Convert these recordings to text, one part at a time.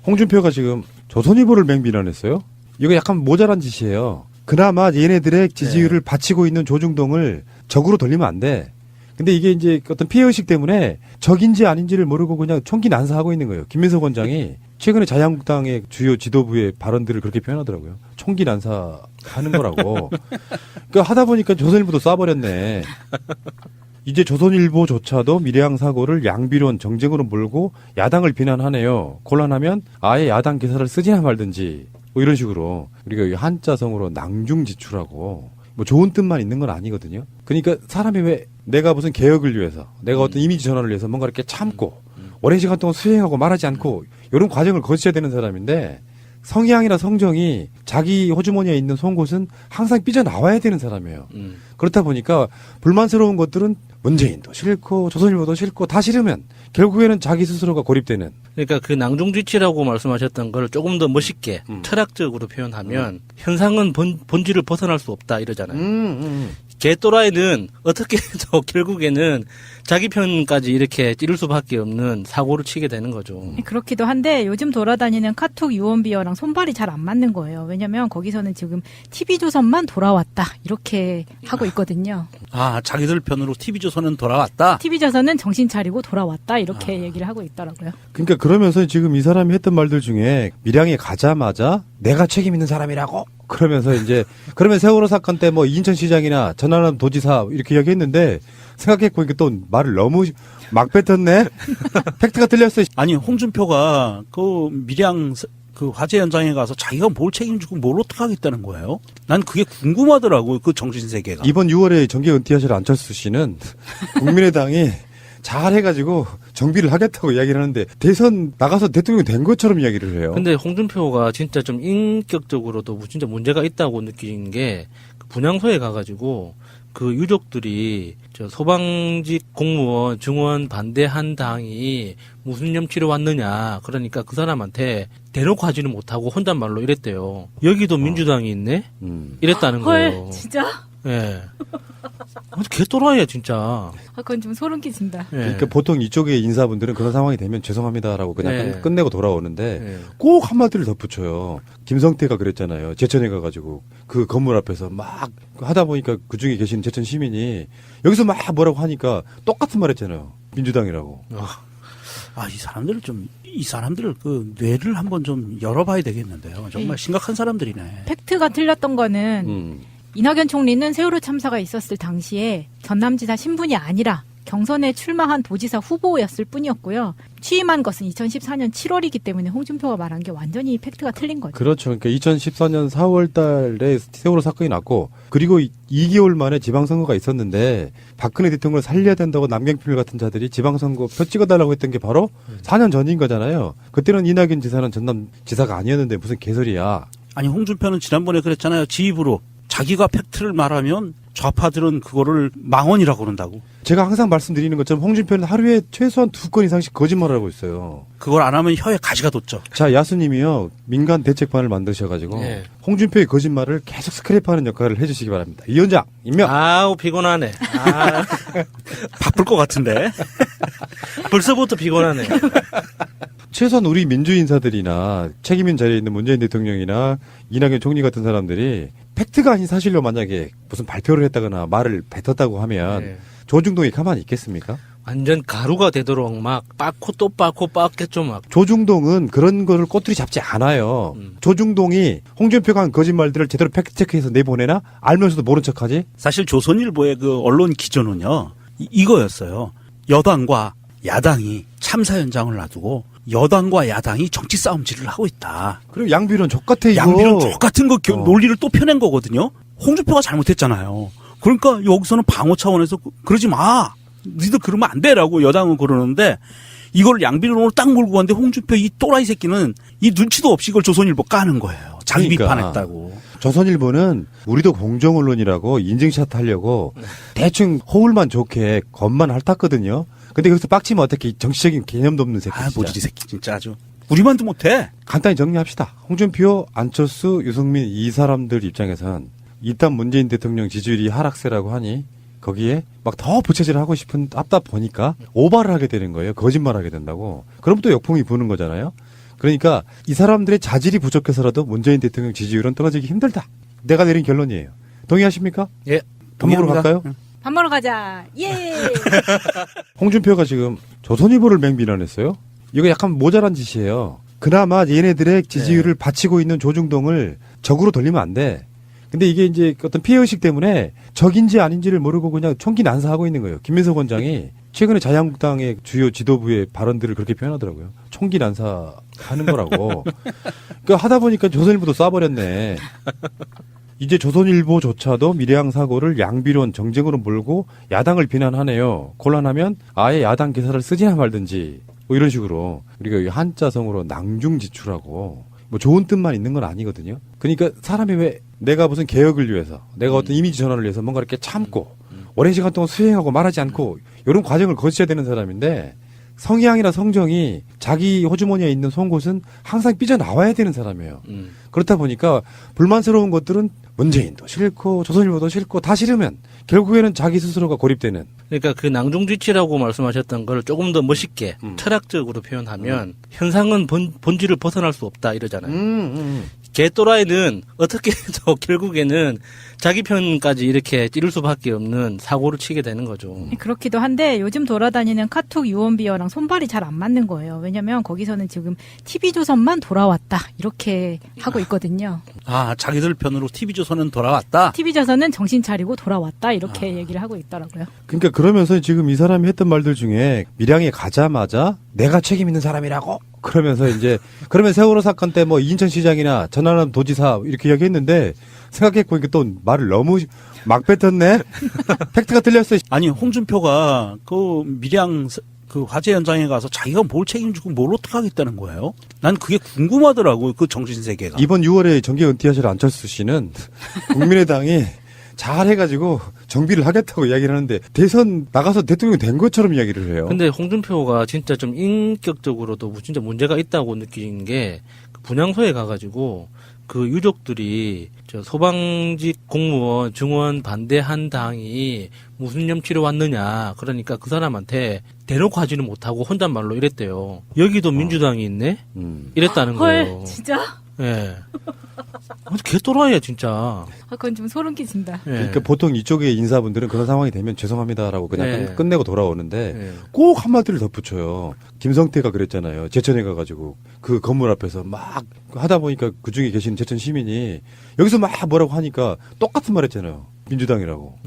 홍준표가 지금 조선일보를 맹비난했어요. 이거 약간 모자란 짓이에요. 그나마 얘네들의 지지율을 바치고 있는 조중동을 적으로 돌리면 안 돼. 근데 이게 이제 어떤 피해의식 때문에 적인지 아닌지를 모르고 그냥 총기 난사하고 있는 거예요. 김민석 원장이 최근에 자유한국당의 주요 지도부의 발언들을 그렇게 표현하더라고요. 총기 난사하는 거라고. 그러니까 하다 보니까 조선일보도 쏴버렸네. 이제 조선일보조차도 미래항 사고를 양비론 정쟁으로 몰고 야당을 비난하네요. 곤란하면 아예 야당 기사를 쓰지나 말든지 뭐 이런 식으로 우리가 한자성으로 낭중지추라고 뭐 좋은 뜻만 있는 건 아니거든요. 그러니까 사람이 왜 내가 무슨 개혁을 위해서 내가 어떤 이미지 전환을 위해서 뭔가 이렇게 참고 오랜 시간 동안 수행하고 말하지 않고 이런 과정을 거쳐야 되는 사람인데 성향이나 성정이 자기 호주머니에 있는 속옷은 항상 삐져나와야 되는 사람이에요. 그렇다 보니까 불만스러운 것들은 문재인도 싫고 조선일보도 싫고 다 싫으면 결국에는 자기 스스로가 고립되는. 그러니까 그 낭중지치라고 말씀하셨던 걸 조금 더 멋있게 철학적으로 표현하면 현상은 본질을 벗어날 수 없다 이러잖아요. 개또라이는 어떻게 해도 결국에는 자기 편까지 이렇게 찌를 수밖에 없는 사고를 치게 되는 거죠. 그렇기도 한데 요즘 돌아다니는 카톡 유언비어랑 손발이 잘 안 맞는 거예요. 왜냐면 거기서는 지금 TV조선만 돌아왔다 이렇게 하고 있거든요. 아, 자기들 편으로 TV조선은 돌아왔다? TV조선은 정신 차리고 돌아왔다 이렇게 얘기를 하고 있더라고요. 그러니까 그러면서 지금 이 사람이 했던 말들 중에 밀양에 가자마자 내가 책임 있는 사람이라고 그러면서 이제 그러면 세월호 사건 때 뭐 인천시장이나 전남 도지사 이렇게 이야기했는데 생각해보니까 또 말을 너무 막 뱉었네. 팩트가 틀렸어. 아니, 홍준표가 그 밀양 그 화재 현장에 가서 자기가 뭘 책임지고 뭘 어떻게 하겠다는 거예요? 난 그게 궁금하더라고요. 그 정신세계가. 이번 6월에 정계 은퇴하실 안철수 씨는 국민의당이 잘해가지고 정비를 하겠다고 이야기를 하는데 대선 나가서 대통령이 된 것처럼 이야기를 해요. 근데 홍준표가 진짜 좀 인격적으로도 진짜 문제가 있다고 느낀 게 그 분향소에 가가지고 그 유족들이 저 소방직 공무원 증원 반대한 당이 무슨 염치로 왔느냐. 그러니까 그 사람한테 대놓고 하지는 못하고 혼잣말로 이랬대요. 여기도 민주당이 있네? 이랬다는 거예요. 헐, 진짜? 예. 개또라이야, 진짜. 아, 그건 좀 소름 끼친다. 예. 그러니까 보통 이쪽의 인사분들은 그런 상황이 되면 죄송합니다라고 그냥 네. 끝내고 돌아오는데 예. 꼭 한마디를 덧붙여요. 김성태가 그랬잖아요. 제천에 가가지고 그 건물 앞에서 막 하다 보니까 그중에 계신 제천 시민이 여기서 막 뭐라고 하니까 똑같은 말 했잖아요. 민주당이라고. 아, 이 사람들 그 뇌를 한번 좀 열어봐야 되겠는데요. 정말 심각한 사람들이네. 팩트가 틀렸던 거는 이낙연 총리는 세월호 참사가 있었을 당시에 전남지사 신분이 아니라 경선에 출마한 도지사 후보였을 뿐이었고요. 취임한 것은 2014년 7월이기 때문에 홍준표가 말한 게 완전히 팩트가 틀린 거죠. 그렇죠. 그러니까 2014년 4월 달에 세월호 사건이 났고 그리고 2개월 만에 지방선거가 있었는데 박근혜 대통령을 살려야 된다고 남경필 같은 자들이 지방선거 표 찍어달라고 했던 게 바로 4년 전인 거잖아요. 그때는 이낙연 지사는 전남 지사가 아니었는데 무슨 개소리야. 아니, 홍준표는 지난번에 그랬잖아요. 지 입으로. 자기가 팩트를 말하면 좌파들은 그거를 망언이라고 그런다고. 제가 항상 말씀드리는 것처럼 홍준표는 하루에 최소한 2건 이상씩 거짓말을 하고 있어요. 그걸 안 하면 혀에 가시가 돋죠. 자, 야수님이요. 민간 대책반을 만드셔가지고 네. 홍준표의 거짓말을 계속 스크랩하는 역할을 해주시기 바랍니다. 이 위원장 임명. 아우, 피곤하네. 아, 바쁠 것 같은데. 벌써부터 피곤하네. 최소한 우리 민주인사들이나 책임인 자리에 있는 문재인 대통령이나 이낙연 총리 같은 사람들이 팩트가 아닌 사실로 만약에 무슨 발표를 했다거나 말을 뱉었다고 하면 네. 조중동이 가만히 있겠습니까? 완전 가루가 되도록 막 빻고 또 빻고 빻겠죠, 막. 조중동은 그런 거를 꼬투리 잡지 않아요. 조중동이 홍준표가 한 거짓말들을 제대로 팩트체크해서 내보내나 알면서도 모른 척하지? 사실 조선일보의 그 언론 기조는요, 이거였어요. 여당과 야당이 참사 현장을 놔두고 여당과 야당이 정치 싸움질을 하고 있다. 그리고 양비론 족같아 이거. 양비론 똑같은 거 논리를 또 펴낸 거거든요. 홍준표가 잘못했잖아요. 그러니까 여기서는 방어 차원에서 그러지 마. 니들 그러면 안 돼라고 여당은 그러는데 이걸 양비론으로 딱 몰고 갔는데 홍준표 이 또라이 새끼는 이 눈치도 없이 이걸 조선일보 까는 거예요. 자기 그러니까. 비판했다고. 조선일보는 우리도 공정언론이라고 인증샷 하려고 대충 호울만 좋게 겉만 핥았거든요. 근데 여기서 빡치면 어떻게 정치적인 개념도 없는 새끼. 아, 진짜. 모지리 새끼 진짜 아주. 우리만도 못해. 간단히 정리합시다. 홍준표, 안철수, 유승민 이 사람들 입장에선 일단 문재인 대통령 지지율이 하락세라고 하니 거기에 막 더 부채질을 하고 싶은 답답 보니까 오바를 하게 되는 거예요. 거짓말을 하게 된다고. 그럼 또 역풍이 부는 거잖아요. 그러니까 이 사람들의 자질이 부족해서라도 문재인 대통령 지지율은 떨어지기 힘들다. 내가 내린 결론이에요. 동의하십니까? 예. 밥 먹으러 동의합니다. 갈까요? 밥 먹으러 가자. 예. 홍준표가 지금 조선일보를 맹비난했어요. 이거 약간 모자란 짓이에요. 그나마 얘네들의 지지율을 바치고 있는 조중동을 적으로 돌리면 안 돼. 근데 이게 이제 어떤 피해의식 때문에 적인지 아닌지를 모르고 그냥 총기 난사하고 있는 거예요. 김민석 원장이 최근에 자유한국당의 주요 지도부의 발언들을 그렇게 표현하더라고요. 총기 난사하는 거라고. 그러니까 하다 보니까 조선일보도 쏴버렸네. 이제 조선일보조차도 미래항 사고를 양비론 정쟁으로 몰고 야당을 비난하네요. 곤란하면 아예 야당 기사를 쓰지나 말든지 뭐 이런 식으로 우리가 이 한자성어로 낭중지추라고 뭐 좋은 뜻만 있는 건 아니거든요. 그러니까 사람이 왜 내가 무슨 개혁을 위해서 내가 어떤 이미지 전환을 위해서 뭔가 이렇게 참고 오랜 시간 동안 수행하고 말하지 않고 이런 과정을 거쳐야 되는 사람인데 성향이나 성정이 자기 호주머니에 있는 송곳은 항상 삐져나와야 되는 사람이에요. 그렇다 보니까 불만스러운 것들은 문재인도 싫고 조선일보도 싫고 다 싫으면 결국에는 자기 스스로가 고립되는. 그러니까 그 낭중지치라고 말씀하셨던 걸 조금 더 멋있게 철학적으로 표현하면 현상은 본질을 벗어날 수 없다 이러잖아요. 개또라이는 어떻게 해도 결국에는 자기 편까지 이렇게 찌를 수밖에 없는 사고를 치게 되는 거죠. 그렇기도 한데 요즘 돌아다니는 카톡 유언비어랑 손발이 잘 안 맞는 거예요. 왜냐면 거기서는 지금 TV조선만 돌아왔다 이렇게 하고 있거든요. 아, 자기들 편으로 TV조선은 돌아왔다. TV조선은 정신 차리고 돌아왔다 이렇게 얘기를 하고 있더라고요. 그러니까 그러면서 지금 이 사람이 했던 말들 중에 밀양에 가자마자 내가 책임 있는 사람이라고 그러면서 이제 그러면 세월호 사건 때 뭐 인천시장이나 전남도 도지사 이렇게 이야기했는데 생각해보니까 또 말을 너무 막 뱉었네. 팩트가 틀렸어. 아니, 홍준표가 그 밀양 그 화재 현장에 가서 자기가 뭘 책임지고 뭘 어떻게 하겠다는 거예요? 난 그게 궁금하더라고, 그 정신세계가. 이번 6월에 정계 은퇴하실 안철수 씨는 국민의당이 잘 해가지고 정비를 하겠다고 이야기를 하는데 대선 나가서 대통령이 된 것처럼 이야기를 해요. 근데 홍준표가 진짜 좀 인격적으로도 진짜 문제가 있다고 느낀 게 그 분향소에 가가지고 그 유족들이 저 소방직 공무원 증원 반대한 당이 무슨 염치로 왔느냐. 그러니까 그 사람한테 대놓고 하지는 못하고 혼잣말로 이랬대요. 여기도 민주당이 있네? 이랬다는 거예요. 헐, 진짜? 예. 개또라이야, 진짜. 아, 그건 좀 소름 끼친다. 예. 그러니까 보통 이쪽의 인사분들은 그런 상황이 되면 죄송합니다라고 그냥 네. 끝내고 돌아오는데 예. 꼭 한마디를 덧붙여요. 김성태가 그랬잖아요. 제천에 가가지고 그 건물 앞에서 막 하다 보니까 그 중에 계시는 제천 시민이 여기서 막 뭐라고 하니까 똑같은 말 했잖아요. 민주당이라고.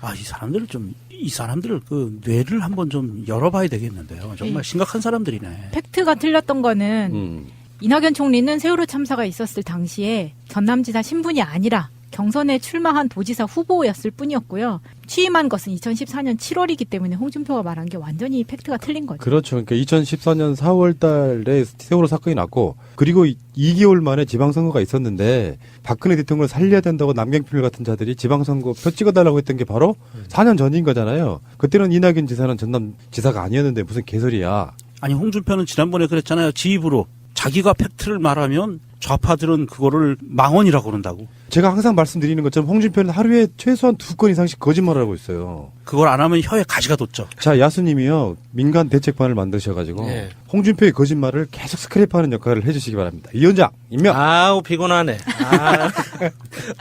아, 이 사람들을 그 뇌를 한번 좀 열어봐야 되겠는데요. 정말 심각한 사람들이네. 팩트가 틀렸던 거는 이낙연 총리는 세월호 참사가 있었을 당시에 전남지사 신분이 아니라 경선에 출마한 도지사 후보였을 뿐이었고요. 취임한 것은 2014년 7월이기 때문에 홍준표가 말한 게 완전히 팩트가 틀린 거죠. 그렇죠. 그러니까 2014년 4월 달에 세월호 사건이 났고 그리고 2개월 만에 지방선거가 있었는데 박근혜 대통령을 살려야 된다고 남경필 같은 자들이 지방선거 표 찍어달라고 했던 게 바로 4년 전인 거잖아요. 그때는 이낙연 지사는 전남 지사가 아니었는데 무슨 개소리야. 아니, 홍준표는 지난번에 그랬잖아요. 지 입으로. 자기가 팩트를 말하면 좌파들은 그거를 망언이라고 그런다고. 제가 항상 말씀드리는 것처럼 홍준표는 하루에 최소한 2건 이상씩 거짓말을 하고 있어요. 그걸 안 하면 혀에 가시가 돋죠. 자, 야수님이요. 민간 대책반을 만드셔가지고 네. 홍준표의 거짓말을 계속 스크랩하는 역할을 해주시기 바랍니다. 이 위원장 임명. 아우, 피곤하네. 아,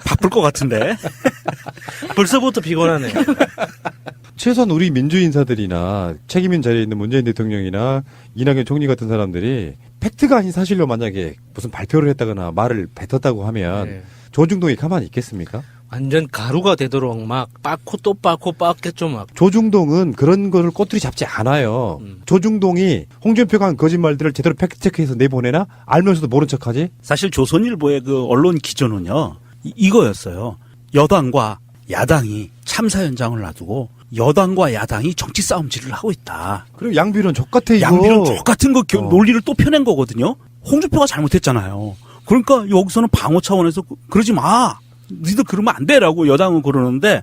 바쁠 것 같은데. 벌써부터 피곤하네. 최소한 우리 민주 인사들이나 책임인 자리에 있는 문재인 대통령이나 이낙연 총리 같은 사람들이 팩트가 아닌 사실로 만약에 무슨 발표를 했다거나 말을 뱉었다고 하면 네. 조중동이 가만히 있겠습니까? 완전 가루가 되도록 막 빻고 또 빻고 빻겠죠, 막. 조중동은 그런 거를 꼬투리 잡지 않아요. 조중동이 홍준표가 한 거짓말들을 제대로 팩트체크해서 내보내나 알면서도 모른 척하지? 사실 조선일보의 그 언론 기조는요, 이거였어요. 여당과 야당이 참사 현장을 놔두고 여당과 야당이 정치 싸움질을 하고 있다. 그리고 양비론 족같아 이거. 양비론 똑같은 거 논리를 또 펴낸 거거든요. 홍준표가 잘못했잖아요. 그러니까 여기서는 방어 차원에서 그러지 마. 니들 그러면 안 돼라고 여당은 그러는데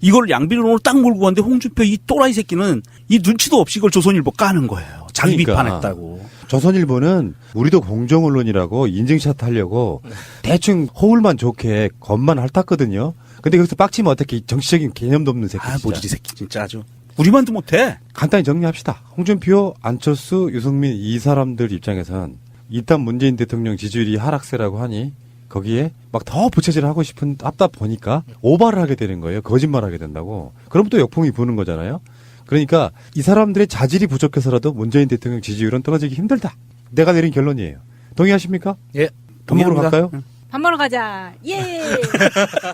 이걸 양비론으로 딱 몰고 갔는데 홍준표 이 또라이 새끼는 이 눈치도 없이 이걸 조선일보 까는 거예요. 자기 그러니까. 비판했다고. 조선일보는 우리도 공정언론이라고 인증샷 하려고 대충 호울만 좋게 겉만 핥았거든요. 근데 여기서 빡치면 어떻게 정치적인 개념도 없는 새끼. 아, 진짜. 모지리 새끼 진짜 아주. 우리만도 못해. 간단히 정리합시다. 홍준표, 안철수, 유승민 이 사람들 입장에선 일단 문재인 대통령 지지율이 하락세라고 하니 거기에 막 더 부채질을 하고 싶은 앞다 보니까 오바를 하게 되는 거예요. 거짓말하게 된다고. 그럼 또 역풍이 부는 거잖아요. 그러니까 이 사람들의 자질이 부족해서라도 문재인 대통령 지지율은 떨어지기 힘들다. 내가 내린 결론이에요. 동의하십니까? 예. 밥 먹으러 동의합니다. 갈까요? 밥 먹으러 가자. 예.